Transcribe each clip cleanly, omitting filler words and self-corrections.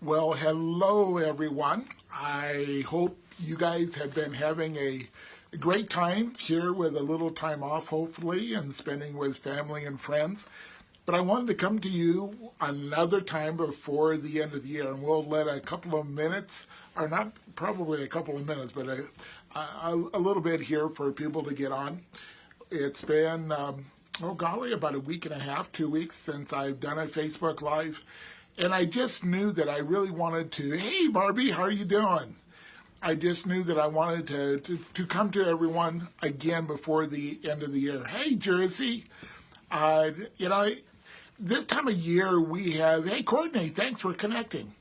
Well, hello everyone. I hope you guys have been having a great time here with a little time off, hopefully, and spending with family and friends. But I wanted to come to you another time before the end of the year, and we'll let a couple of minutes, or not probably a couple of minutes, but a little bit here for people to get on. It's been, oh golly, about a week and a half, 2 weeks since I've done a Facebook Live. And I just knew that I really wanted to, hey Barbie, how are you doing? I just knew that I wanted to come to everyone again before the end of the year. Hey Jersey, this time of year we have, hey Courtney, thanks for connecting.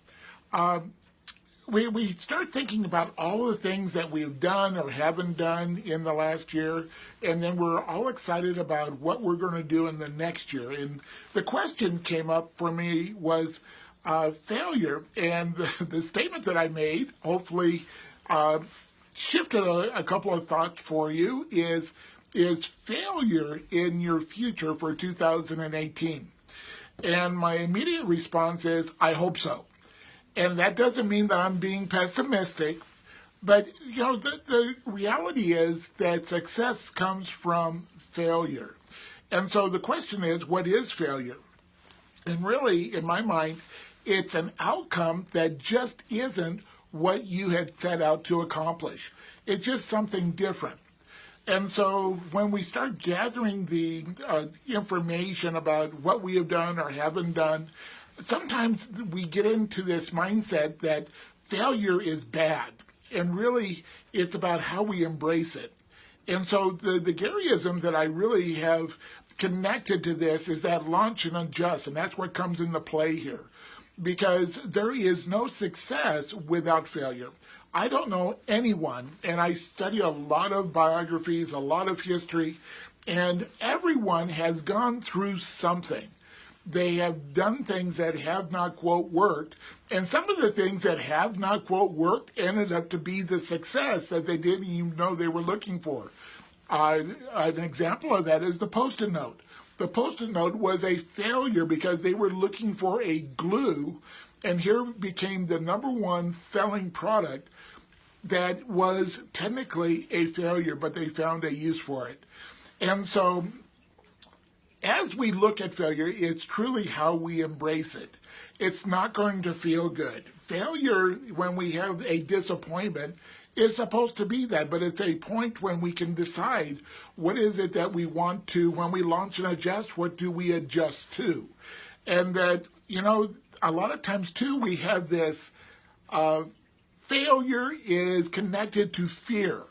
We start thinking about all the things that we've done or haven't done in the last year, and then we're all excited about what we're going to do in the next year. And the question came up for me was failure, and the statement that I made, hopefully shifted a couple of thoughts for you, is failure in your future for 2018? And my immediate response is, I hope so. And that doesn't mean that I'm being pessimistic, but the reality is that success comes from failure. And so the question is, what is failure? And really, in my mind, it's an outcome that just isn't what you had set out to accomplish. It's just something different. And so when we start gathering the information about what we have done or haven't done, sometimes we get into this mindset that failure is bad, and really it's about how we embrace it. And so the Garyism that I really have connected to this is that launch and adjust, and that's what comes into play here, because there is no success without failure. I don't know anyone, and I study a lot of biographies, a lot of history, and everyone has gone through something. They have done things that have not, quote, worked. And some of the things that have not, quote, worked ended up to be the success that they didn't even know they were looking for. An example of that is the Post-it note. The Post-it note was a failure because they were looking for a glue, and here became the #1 selling product that was technically a failure, but they found a use for it. And so as we look at failure, it's truly how we embrace it. It's not going to feel good. Failure, when we have a disappointment, is supposed to be that, but it's a point when we can decide what is it that we want to, when we launch and adjust, what do we adjust to? And that, a lot of times too, we have this, failure is connected to fear.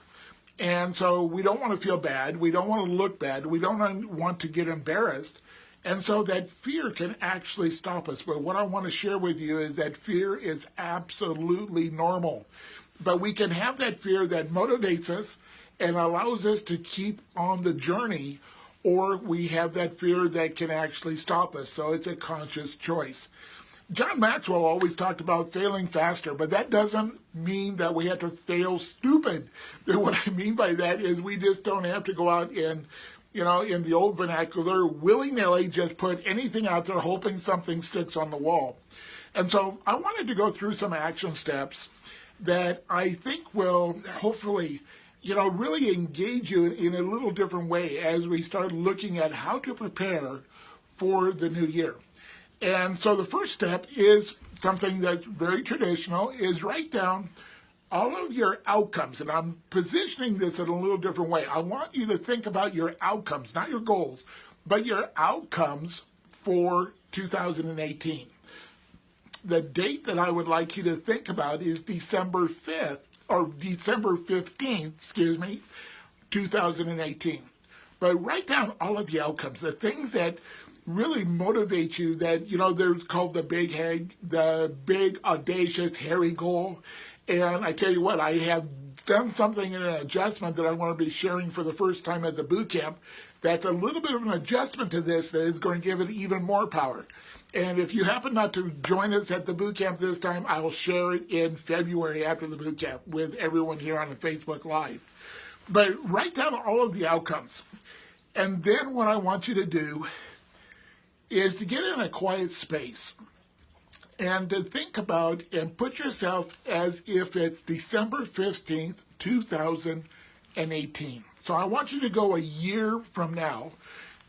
And so we don't want to feel bad, we don't want to look bad, we don't want to get embarrassed, and so that fear can actually stop us. But what I want to share with you is that fear is absolutely normal. But we can have that fear that motivates us and allows us to keep on the journey, or we have that fear that can actually stop us. So it's a conscious choice. John Maxwell always talked about failing faster, but that doesn't mean that we have to fail stupid. What I mean by that is we just don't have to go out and, in the old vernacular, willy-nilly just put anything out there hoping something sticks on the wall. And so I wanted to go through some action steps that I think will hopefully, really engage you in a little different way as we start looking at how to prepare for the new year. And so the first step is something that's very traditional, is write down all of your outcomes. And I'm positioning this in a little different way. I want you to think about your outcomes, not your goals, but your outcomes for 2018. The date that I would like you to think about is December 5th, or December 15th, 2018. But write down all of the outcomes, the things that really motivate you, that, there's called the big, audacious, hairy goal. And I tell you what, I have done something in an adjustment that I want to be sharing for the first time at the boot camp. That's a little bit of an adjustment to this that is going to give it even more power. And if you happen not to join us at the boot camp this time, I will share it in February after the boot camp with everyone here on the Facebook Live. But write down all of the outcomes. And then what I want you to do is to get in a quiet space and to think about and put yourself as if it's December 15th, 2018. So I want you to go a year from now,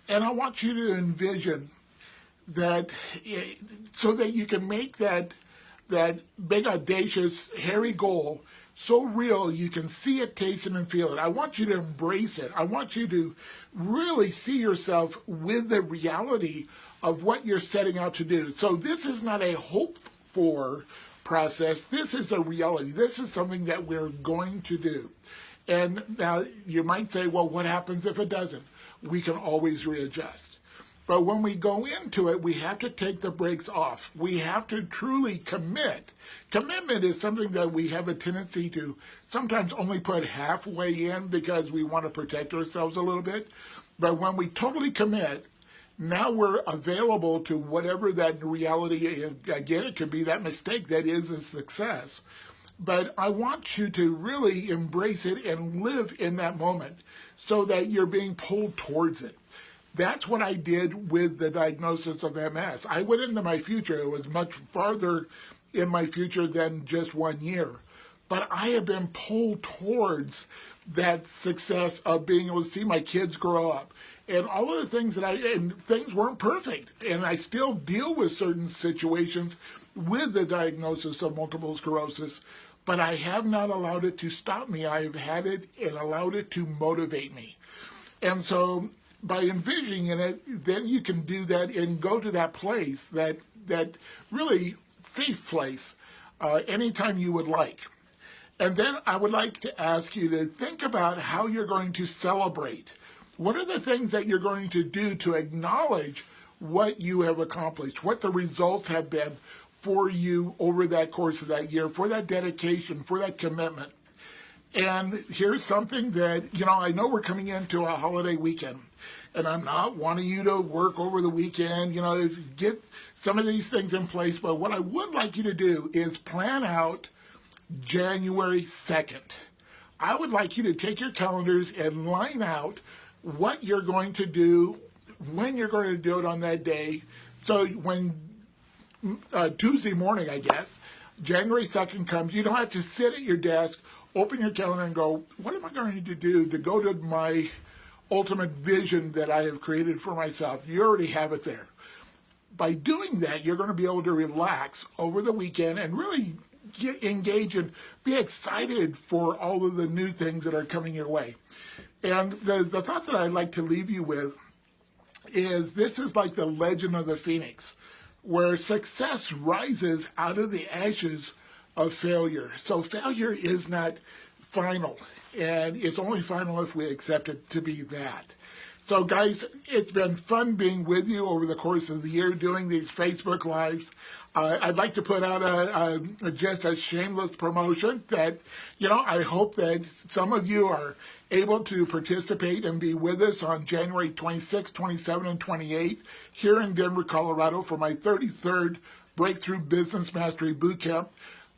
and I want you to envision that so that you can make that big, audacious, hairy goal so real you can see it, taste it, and feel it. I want you to embrace it. I want you to really see yourself with the reality of what you're setting out to do. So this is not a hope for process. This is a reality. This is something that we're going to do. And now you might say, well, what happens if it doesn't? We can always readjust. But when we go into it, we have to take the brakes off. We have to truly commit. Commitment is something that we have a tendency to sometimes only put halfway in because we want to protect ourselves a little bit. But when we totally commit, now we're available to whatever that reality is. Again, it could be that mistake that is a success. But I want you to really embrace it and live in that moment so that you're being pulled towards it. That's what I did with the diagnosis of MS. I went into my future. It was much farther in my future than just 1 year. But I have been pulled towards that success of being able to see my kids grow up. And all of the things and things weren't perfect. And I still deal with certain situations with the diagnosis of multiple sclerosis. But I have not allowed it to stop me. I've had it and allowed it to motivate me. And so by envisioning it, then you can do that and go to that place, that really safe place, anytime you would like. And then I would like to ask you to think about how you're going to celebrate. What are the things that you're going to do to acknowledge what you have accomplished, what the results have been for you over that course of that year, for that dedication, for that commitment? And here's something that, I know we're coming into a holiday weekend, and I'm not wanting you to work over the weekend, get some of these things in place. But what I would like you to do is plan out January 2nd. I would like you to take your calendars and line out what you're going to do, when you're going to do it on that day. So when Tuesday morning, I guess, January 2nd comes, you don't have to sit at your desk, open your calendar and go, what am I going to do to go to my ultimate vision that I have created for myself? You already have it there. By doing that, you're going to be able to relax over the weekend and really engage and be excited for all of the new things that are coming your way. And the thought that I'd like to leave you with is this is like the legend of the Phoenix, where success rises out of the ashes of failure. So failure is not final, and it's only final if we accept it to be that. So guys, it's been fun being with you over the course of the year doing these Facebook Lives. I'd like to put out just a shameless promotion that, I hope that some of you are able to participate and be with us on January 26, 27, and 28 here in Denver, Colorado for my 33rd Breakthrough Business Mastery Bootcamp.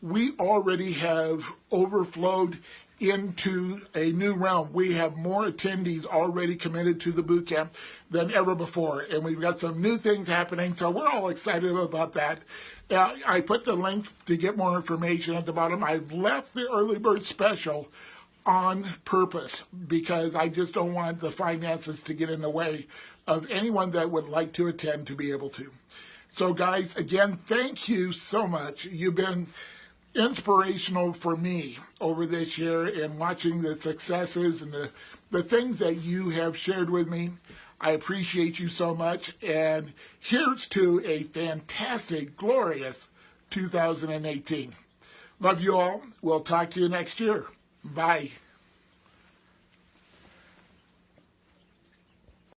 We already have overflowed into a new realm. We have more attendees already committed to the bootcamp than ever before, and we've got some new things happening, so we're all excited about that. I put the link to get more information at the bottom. I've left the early bird special on purpose because I just don't want the finances to get in the way of anyone that would like to attend to be able to. So guys, again, thank you so much. You've been inspirational for me over this year in watching the successes and the things that you have shared with me. I appreciate you so much, and here's to a fantastic, glorious 2018. Love you all. We'll talk to you next year. Bye.